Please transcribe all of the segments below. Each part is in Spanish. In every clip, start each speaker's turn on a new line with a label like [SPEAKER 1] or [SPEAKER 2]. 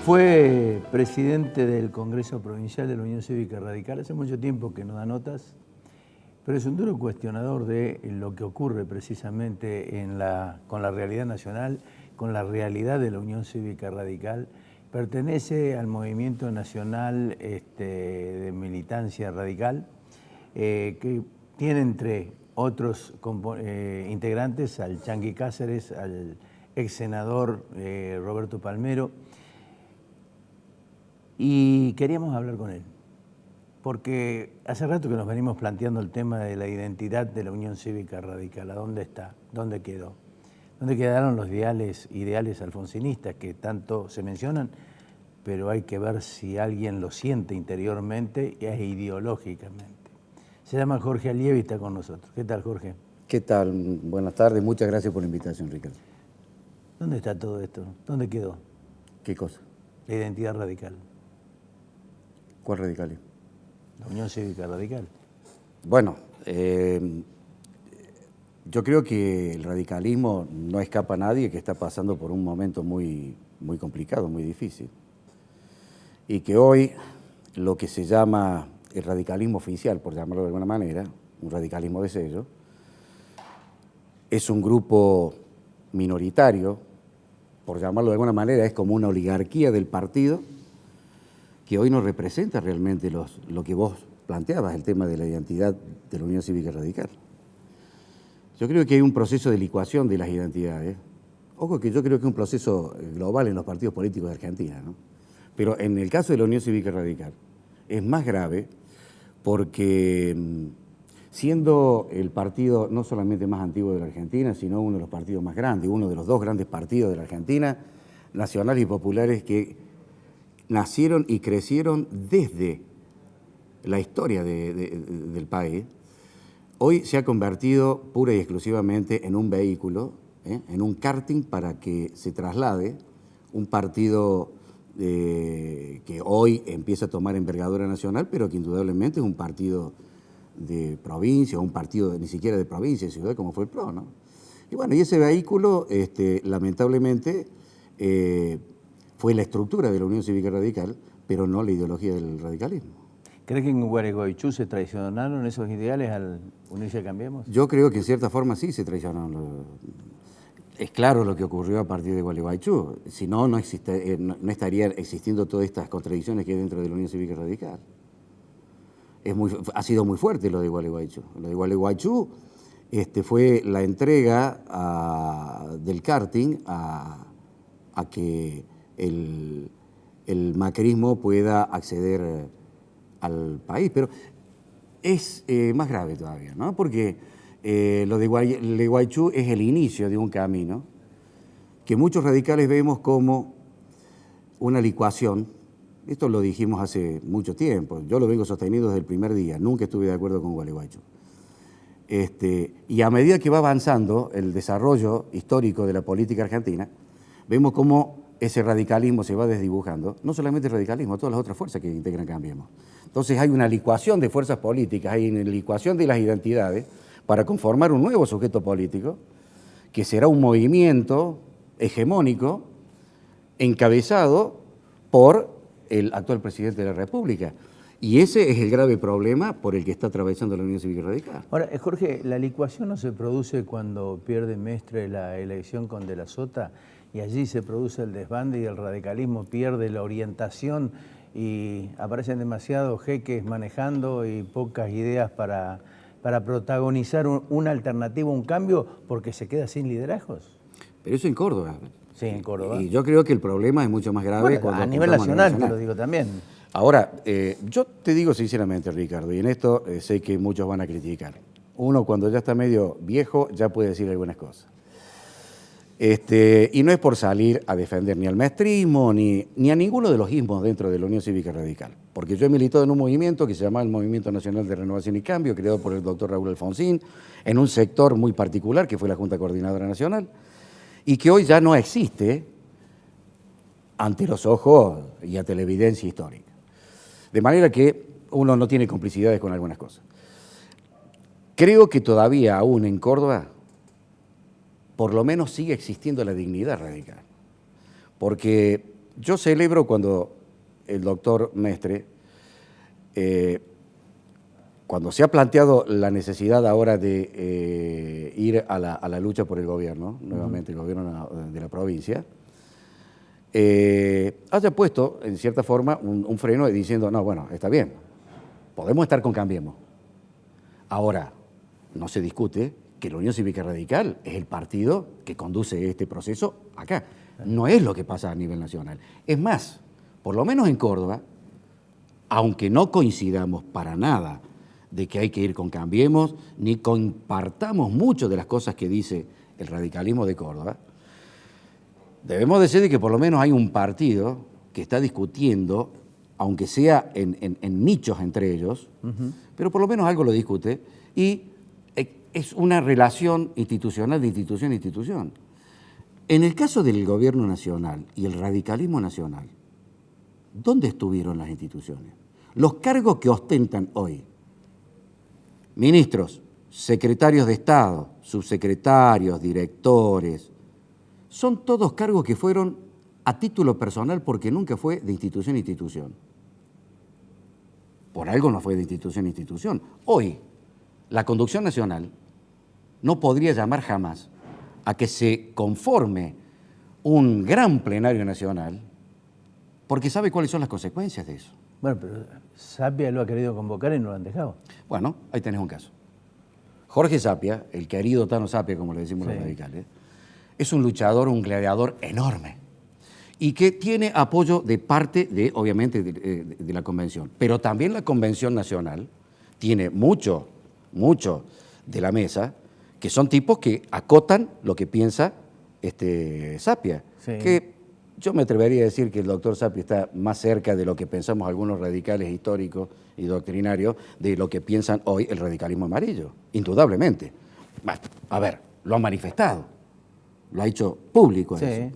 [SPEAKER 1] Fue presidente del Congreso Provincial de la Unión Cívica Radical. Hace mucho tiempo que no da notas, pero es un duro cuestionador de lo que ocurre precisamente con la realidad nacional, con la realidad de la Unión Cívica Radical. Pertenece al movimiento nacional de militancia radical, que tiene entre otros integrantes al Chanqui Cáceres, al ex senador Roberto Palmero. Y queríamos hablar con él, porque hace rato que nos venimos planteando el tema de la identidad de la Unión Cívica Radical. ¿A dónde está? ¿Dónde quedó? ¿Dónde quedaron los ideales alfonsinistas que tanto se mencionan? Pero hay que ver si alguien lo siente interiormente e ideológicamente. Se llama Jorge Allievi y está con nosotros. ¿Qué tal, Jorge?
[SPEAKER 2] ¿Qué tal? Buenas tardes, muchas gracias por la invitación, Ricardo.
[SPEAKER 1] ¿Dónde está todo esto? ¿Dónde quedó?
[SPEAKER 2] ¿Qué cosa?
[SPEAKER 1] La identidad radical.
[SPEAKER 2] ¿Cuál radicalismo?
[SPEAKER 1] La Unión Cívica Radical.
[SPEAKER 2] Bueno, yo creo que el radicalismo no escapa a nadie que está pasando por un momento muy complicado, muy difícil. Y que hoy lo que se llama el radicalismo oficial, por llamarlo de alguna manera, un radicalismo de sello, es un grupo minoritario, por llamarlo de alguna manera, es como una oligarquía del partido, que hoy no representa realmente lo que vos planteabas, el tema de la identidad de la Unión Cívica Radical. Yo creo que hay un proceso de licuación de las identidades. Ojo que yo creo que es un proceso global en los partidos políticos de Argentina, ¿no? Pero en el caso de la Unión Cívica Radical es más grave porque siendo el partido no solamente más antiguo de la Argentina, sino uno de los partidos más grandes, uno de los dos grandes partidos de la Argentina, nacionales y populares, que nacieron y crecieron desde la historia del país, hoy se ha convertido pura y exclusivamente en un vehículo, en un karting para que se traslade un partido que hoy empieza a tomar envergadura nacional, pero que indudablemente es un partido de provincia, o un partido ni siquiera de provincia, de ciudad, como fue el PRO, ¿no? Y bueno, y ese vehículo, lamentablemente, fue la estructura de la Unión Cívica Radical, pero no la ideología del radicalismo.
[SPEAKER 1] ¿Cree que en Gualeguaychú se traicionaron esos ideales al unirse a Cambiemos?
[SPEAKER 2] Yo creo que en cierta forma sí se traicionaron. Es claro lo que ocurrió a partir de Gualeguaychú. Si no, no estarían existiendo todas estas contradicciones que hay dentro de la Unión Cívica Radical. Ha sido muy fuerte lo de Gualeguaychú. Lo de Gualeguaychú fue la entrega del karting a que el macrismo pueda acceder al país. Pero es más grave todavía, ¿no? Porque lo de Gualeguaychú es el inicio de un camino que muchos radicales vemos como una licuación. Esto lo dijimos hace mucho tiempo, yo lo vengo sosteniendo desde el primer día, nunca estuve de acuerdo con Gualeguaychú. Y a medida que va avanzando el desarrollo histórico de la política argentina, vemos cómo ese radicalismo se va desdibujando, no solamente el radicalismo, todas las otras fuerzas que integran Cambiemos. Entonces hay una licuación de fuerzas políticas, hay una licuación de las identidades para conformar un nuevo sujeto político, que será un movimiento hegemónico encabezado por el actual presidente de la República. Y ese es el grave problema por el que está atravesando la Unión Cívica Radical.
[SPEAKER 1] Ahora, Jorge, ¿la licuación no se produce cuando pierde Mestre la elección con De la Sota y allí se produce el desbande y el radicalismo pierde la orientación y aparecen demasiados jeques manejando y pocas ideas para protagonizar una alternativa, un cambio, porque se queda sin liderazgos?
[SPEAKER 2] Pero eso en Córdoba.
[SPEAKER 1] Sí, en Córdoba.
[SPEAKER 2] Y yo creo que el problema es mucho más grave
[SPEAKER 1] bueno, a nivel nacional, te lo digo también.
[SPEAKER 2] Ahora, yo te digo sinceramente, Ricardo, y en esto sé que muchos van a criticar. Uno cuando ya está medio viejo ya puede decir algunas cosas. Y no es por salir a defender ni al maestrismo ni a ninguno de los ismos dentro de la Unión Cívica Radical, porque yo he militado en un movimiento que se llama el Movimiento Nacional de Renovación y Cambio, creado por el doctor Raúl Alfonsín, en un sector muy particular que fue la Junta Coordinadora Nacional, y que hoy ya no existe ante los ojos y a televidencia histórica. De manera que uno no tiene complicidades con algunas cosas. Creo que todavía aún en Córdoba por lo menos sigue existiendo la dignidad radical. Porque yo celebro cuando el doctor Mestre, cuando se ha planteado la necesidad ahora de ir a la lucha por el gobierno, nuevamente el gobierno de la provincia, haya puesto, en cierta forma, un freno diciendo, no, bueno, está bien, podemos estar con Cambiemos. Ahora, no se discute que la Unión Cívica Radical es el partido que conduce este proceso acá. No es lo que pasa a nivel nacional. Es más, por lo menos en Córdoba, aunque no coincidamos para nada de que hay que ir con Cambiemos, ni compartamos mucho de las cosas que dice el radicalismo de Córdoba, debemos decir de que por lo menos hay un partido que está discutiendo, aunque sea en nichos entre ellos, pero por lo menos algo lo discute, y es una relación institucional de institución a institución. En el caso del gobierno nacional y el radicalismo nacional, ¿dónde estuvieron las instituciones? Los cargos que ostentan hoy, ministros, secretarios de Estado, subsecretarios, directores, son todos cargos que fueron a título personal porque nunca fue de institución a institución. Por algo no fue de institución a institución. Hoy, la conducción nacional no podría llamar jamás a que se conforme un gran plenario nacional porque sabe cuáles son las consecuencias de eso.
[SPEAKER 1] Bueno, pero Sapia lo ha querido convocar y no lo han dejado.
[SPEAKER 2] Bueno, ahí tenés un caso. Jorge Sapia, el querido Tano Sapia, como le decimos los radicales, es un luchador, un gladiador enorme y que tiene apoyo de parte de, obviamente, de la convención. Pero también la convención nacional tiene mucho de la mesa que son tipos que acotan lo que piensa Sapia, que yo me atrevería a decir que el doctor Sapia está más cerca de lo que pensamos algunos radicales históricos y doctrinarios de lo que piensan hoy el radicalismo amarillo, indudablemente. A ver, lo ha manifestado, lo ha hecho público eso.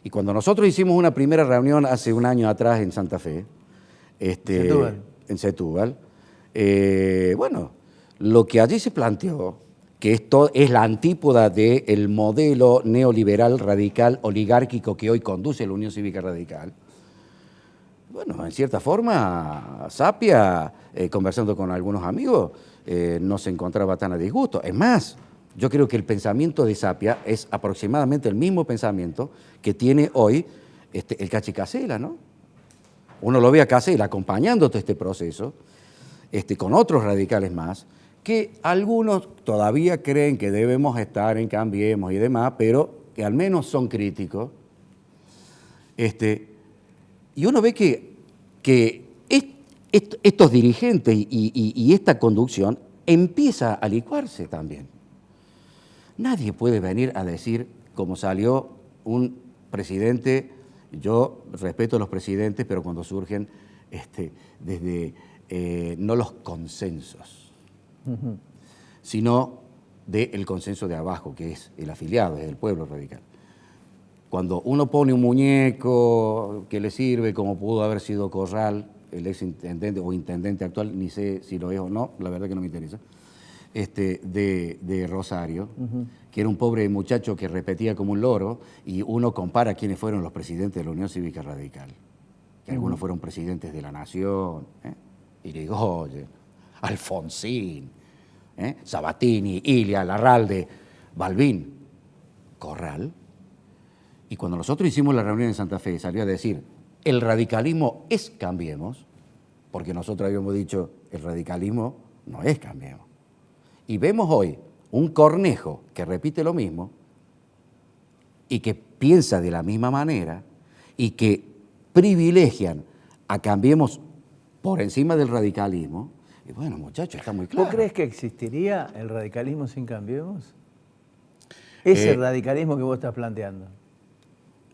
[SPEAKER 2] Y cuando nosotros hicimos una primera reunión hace un año atrás en Santa Fe, en Setúbal, bueno, lo que allí se planteó, que esto es la antípoda del modelo neoliberal radical oligárquico que hoy conduce la Unión Cívica Radical. Bueno, en cierta forma, Sapia, conversando con algunos amigos, no se encontraba tan a disgusto. Es más, yo creo que el pensamiento de Sapia es aproximadamente el mismo pensamiento que tiene hoy el Cachi Casela, ¿no? Uno lo ve a Casela acompañando todo este proceso, con otros radicales más, que algunos todavía creen que debemos estar en Cambiemos y demás, pero que al menos son críticos. Y uno ve que estos dirigentes y esta conducción empieza a licuarse también. Nadie puede venir a decir, como salió un presidente, yo respeto a los presidentes, pero cuando surgen desde no los consensos, sino del consenso de abajo, que es el afiliado, es el pueblo radical. Cuando uno pone un muñeco que le sirve, como pudo haber sido Corral, el ex intendente o intendente actual, ni sé si lo es o no, la verdad que no me interesa, de Rosario, que era un pobre muchacho que repetía como un loro, y uno compara quiénes fueron los presidentes de la Unión Cívica Radical. Que algunos fueron presidentes de la Nación, Irigoyen, Alfonsín, Sabatini, Ilia, Larralde, Balbín, Corral. Y cuando nosotros hicimos la reunión en Santa Fe, salió a decir, el radicalismo es Cambiemos, porque nosotros habíamos dicho, el radicalismo no es Cambiemos. Y vemos hoy un Cornejo que repite lo mismo y que piensa de la misma manera y que privilegian a Cambiemos por encima del radicalismo. Y bueno, muchachos, está muy claro.
[SPEAKER 1] ¿Vos crees que existiría el radicalismo sin Cambiemos? Ese radicalismo que vos estás planteando.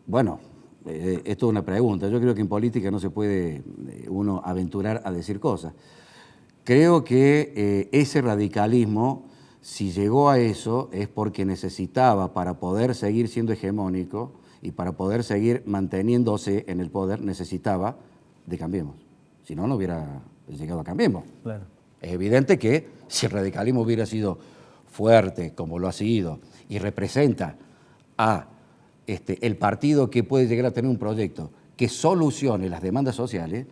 [SPEAKER 2] Bueno, esto es una pregunta. Yo creo que en política no se puede uno aventurar a decir cosas. Creo que ese radicalismo, si llegó a eso, es porque necesitaba, para poder seguir siendo hegemónico y para poder seguir manteniéndose en el poder, necesitaba de Cambiemos. Si no, no hubiera llegado a Cambiemos.
[SPEAKER 1] Claro.
[SPEAKER 2] Es evidente que si el radicalismo hubiera sido fuerte, como lo ha sido, y representa a el partido que puede llegar a tener un proyecto que solucione las demandas sociales,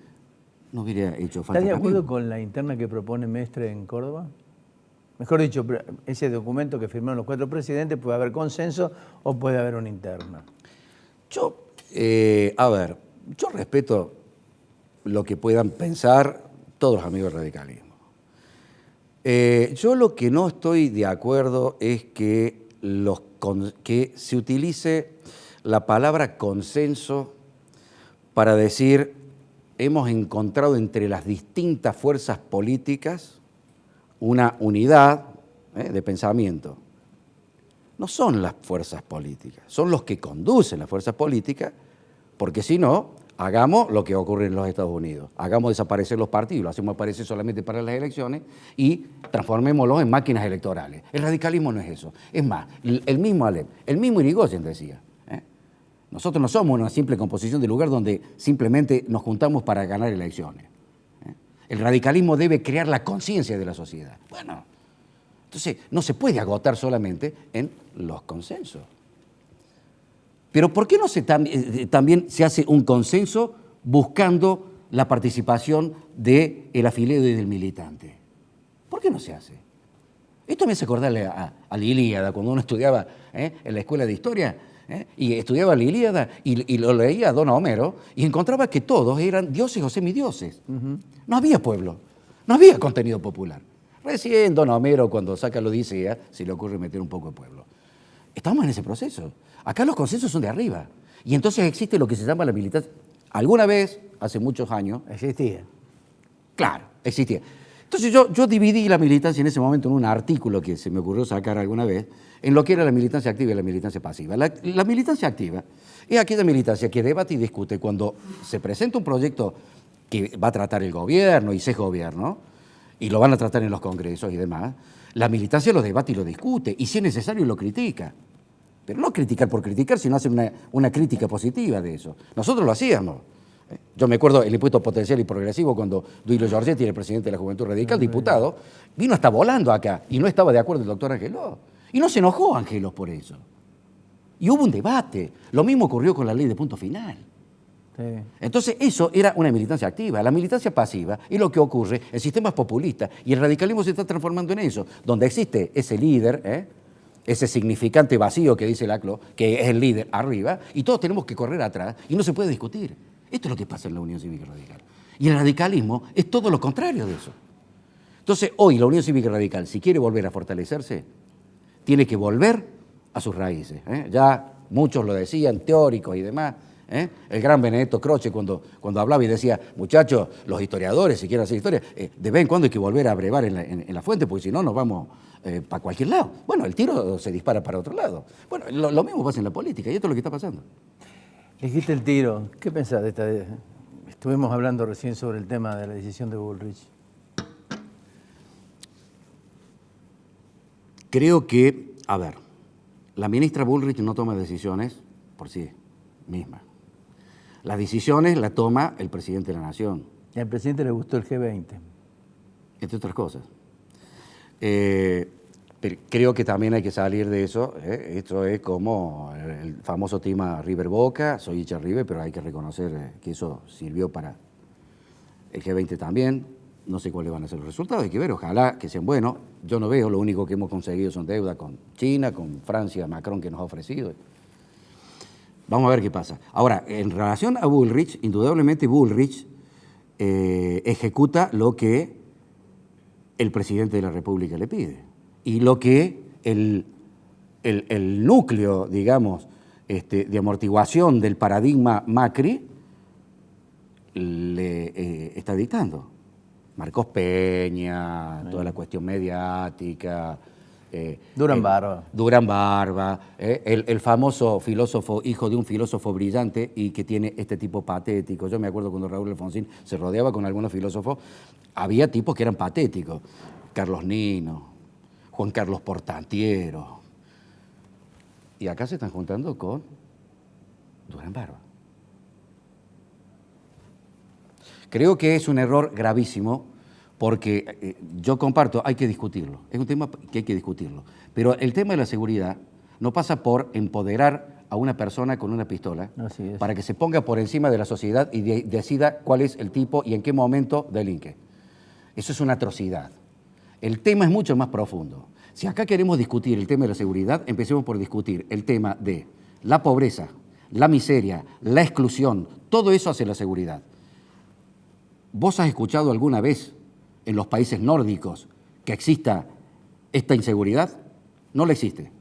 [SPEAKER 2] no hubiera hecho falta.
[SPEAKER 1] ¿Estás de acuerdo
[SPEAKER 2] camino.
[SPEAKER 1] con la interna que propone Mestre en Córdoba? Mejor dicho, ese documento que firmaron los 4 presidentes, ¿puede haber consenso o puede haber una interna?
[SPEAKER 2] Yo respeto lo que puedan pensar todos los amigos del radicalismo. Yo lo que no estoy de acuerdo es que se utilice la palabra consenso para decir hemos encontrado entre las distintas fuerzas políticas una unidad de pensamiento. No son las fuerzas políticas, son los que conducen las fuerzas políticas, porque si no, hagamos lo que ocurre en los Estados Unidos. Hagamos desaparecer los partidos, lo hacemos aparecer solamente para las elecciones y transformémoslos en máquinas electorales. El radicalismo no es eso. Es más, el mismo Alem, el mismo Irigoyen decía, nosotros no somos una simple composición de lugar donde simplemente nos juntamos para ganar elecciones. El radicalismo debe crear la conciencia de la sociedad. Bueno, entonces no se puede agotar solamente en los consensos. Pero ¿por qué no también se hace un consenso buscando la participación del afiliado y del militante? ¿Por qué no se hace? Esto me hace acordarle a la Ilíada, cuando uno estudiaba en la escuela de historia, y estudiaba la Ilíada y lo leía a Don Homero y encontraba que todos eran dioses o semidioses. No había pueblo, no había contenido popular. Recién Don Homero, cuando saca la Odisea, se le ocurre meter un poco de pueblo. Estamos en ese proceso. Acá los consensos son de arriba. Y entonces existe lo que se llama la militancia. Alguna vez, hace muchos años...
[SPEAKER 1] Existía.
[SPEAKER 2] Claro, existía. Entonces yo dividí la militancia en ese momento en un artículo que se me ocurrió sacar alguna vez, en lo que era la militancia activa y la militancia pasiva. La militancia activa es aquella militancia que debate y discute cuando se presenta un proyecto que va a tratar el gobierno y se es gobierno, y lo van a tratar en los congresos y demás. La militancia lo debate y lo discute, y si es necesario lo critica. Pero no criticar por criticar, sino hacer una crítica positiva de eso. Nosotros lo hacíamos. Yo me acuerdo el impuesto potencial y progresivo cuando Duilio Giorgetti, el presidente de la Juventud Radical, diputado, vino hasta volando acá y no estaba de acuerdo el doctor Angelós. Y no se enojó Angelós por eso. Y hubo un debate. Lo mismo ocurrió con la ley de punto final. Sí. Entonces eso era una militancia activa. La militancia pasiva es lo que ocurre en sistemas populistas y el radicalismo se está transformando en eso, donde existe ese líder, ese significante vacío que dice Laclau, que es el líder arriba, y todos tenemos que correr atrás y no se puede discutir. Esto es lo que pasa en la Unión Cívica Radical. Y el radicalismo es todo lo contrario de eso. Entonces, hoy la Unión Cívica Radical, si quiere volver a fortalecerse, tiene que volver a sus raíces. Ya muchos lo decían, teóricos y demás. El gran Benedetto Croce cuando hablaba y decía, muchachos, los historiadores, si quieren hacer historia, de vez en cuando hay que volver a brevar en la fuente, porque si no nos vamos para cualquier lado. Bueno, el tiro se dispara para otro lado. Bueno, lo mismo pasa en la política y esto es lo que está pasando.
[SPEAKER 1] Dijiste el tiro. ¿Qué pensás de esta? Estuvimos hablando recién sobre el tema de la decisión de Bullrich.
[SPEAKER 2] Creo que, la ministra Bullrich no toma decisiones por sí misma. Las decisiones las toma el presidente de la Nación.
[SPEAKER 1] Y al presidente le gustó el G20.
[SPEAKER 2] Entre otras cosas. Pero creo que también hay que salir de eso. Esto es como el famoso tema River Boca, soy hincha River, pero hay que reconocer que eso sirvió para el G20 también. No sé cuáles van a ser los resultados, hay que ver, ojalá que sean buenos. Yo no veo, lo único que hemos conseguido son deudas con China, con Francia, Macron que nos ha ofrecido. Vamos a ver qué pasa. Ahora, en relación a Bullrich, indudablemente Bullrich ejecuta lo que el presidente de la República le pide. Y lo que el núcleo, digamos, de amortiguación del paradigma Macri le está dictando. Marcos Peña, toda la cuestión mediática.
[SPEAKER 1] Durán Barba.
[SPEAKER 2] Durán Barba, el famoso filósofo, hijo de un filósofo brillante y que tiene este tipo patético. Yo me acuerdo cuando Raúl Alfonsín se rodeaba con algunos filósofos, había tipos que eran patéticos. Carlos Nino, Juan Carlos Portantiero. Y acá se están juntando con Durán Barba. Creo que es un error gravísimo porque yo comparto, hay que discutirlo. Es un tema que hay que discutirlo. Pero el tema de la seguridad no pasa por empoderar a una persona con una pistola
[SPEAKER 1] Así es.
[SPEAKER 2] para que se ponga por encima de la sociedad y decida cuál es el tipo y en qué momento delinque. Eso es una atrocidad. El tema es mucho más profundo. Si acá queremos discutir el tema de la seguridad, empecemos por discutir el tema de la pobreza, la miseria, la exclusión, todo eso hace la seguridad. ¿Vos has escuchado alguna vez en los países nórdicos que exista esta inseguridad? No la existe.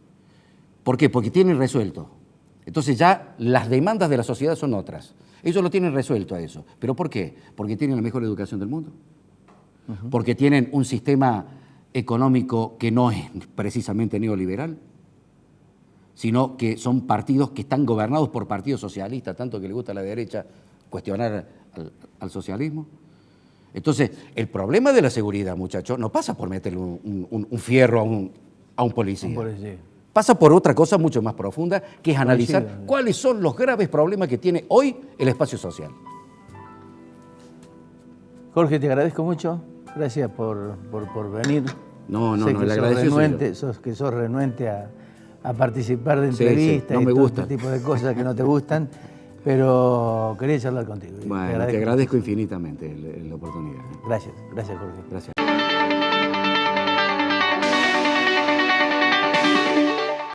[SPEAKER 2] ¿Por qué? Porque tienen resuelto. Entonces ya las demandas de la sociedad son otras. Ellos lo tienen resuelto a eso. ¿Pero por qué? Porque tienen la mejor educación del mundo. Porque tienen un sistema económico que no es precisamente neoliberal, sino que son partidos que están gobernados por partidos socialistas, tanto que le gusta a la derecha cuestionar al socialismo. Entonces, el problema de la seguridad, muchachos, no pasa por meterle un fierro a un policía. Pasa por otra cosa mucho más profunda, que es analizar cuáles son los graves problemas que tiene hoy el espacio social.
[SPEAKER 1] Jorge, te agradezco mucho. Gracias por venir.
[SPEAKER 2] No,
[SPEAKER 1] sé
[SPEAKER 2] le
[SPEAKER 1] que
[SPEAKER 2] agradezco.
[SPEAKER 1] sos renuente a participar de
[SPEAKER 2] Sí,
[SPEAKER 1] entrevistas
[SPEAKER 2] no
[SPEAKER 1] y
[SPEAKER 2] me
[SPEAKER 1] todo
[SPEAKER 2] gusta.
[SPEAKER 1] este tipo de cosas que no te gustan, pero quería charlar contigo.
[SPEAKER 2] Bueno, te agradezco infinitamente la oportunidad.
[SPEAKER 1] Gracias, Jorge.
[SPEAKER 2] Gracias.